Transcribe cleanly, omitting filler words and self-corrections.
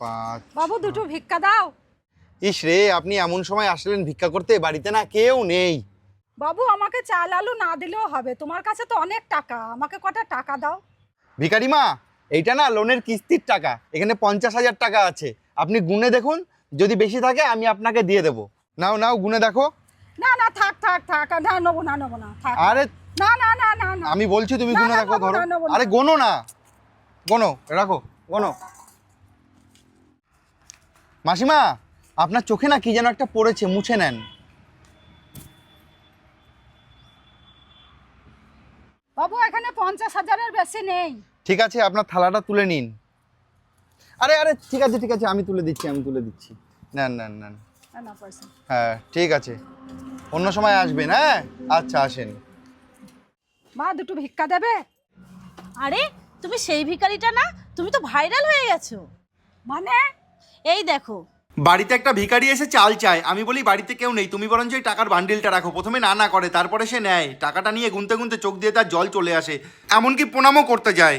5। বাবু দুটো ভিক্ষা দাও। ইস রে, আপনি এমন সময় আসলেন ভিক্ষা করতে, বাড়িতে না কেউ নেই। বাবু আমাকে চাল আলু না দিলেও হবে, তোমার কাছে তো অনেক টাকা, আমাকে কটা টাকা দাও। ভিখারি মা, এইটা না লোনের কিস্তির টাকা, এখানে 50,000 টাকা আছে। আপনি গুনে দেখুন, যদি বেশি থাকে আমি আপনাকে দিয়ে দেবো। নাও নাও, গুনে দেখো। না না, থাক থাক থাক, না নেবো না, নেবো না, থাক। আরে না না না না না, আমি বলছি তুমি না, গুনে না, দেখো, নেবো ধরো। না, নেবো না। আরে গোনো না, গোনো, রাখো, গোনো। মাসিমা, আপনার চোখে না কি যেন একটা পড়েছে, মুছে নেন। বাবু এখানে 50,000-এর বেশি নেই। ঠিক আছে, আপনার থালাটা তুলে নিন। আরে আরে, ঠিক আছে ঠিক আছে, আমি তুলে দিচ্ছি, আমি তুলে দিচ্ছি। নেন নেন নেন। না পয়সা। হ্যাঁ ঠিক আছে, অন্য সময় আসবেন। হ্যাঁ আচ্ছা, আসেন। মা দুটো ভিক্ষা দেবে? আরে তুমি সেই ভিখারিটা না? তুমি তো ভাইরাল হয়ে গেছো। মানে এই দেখো, বাড়িতে একটা ভিখারি এসে চাল চায়, আমি বলি বাড়িতে কেউ নেই, তুমি বরঞ্চ এই টাকার বান্ডিলটা রাখো। প্রথমে না না করে, তারপরে সে নেয়। টাকাটা নিয়ে গুনতে গুনতে চোখ দিয়ে তার জল চলে আসে, এমনকি প্রণামও করতে যায়।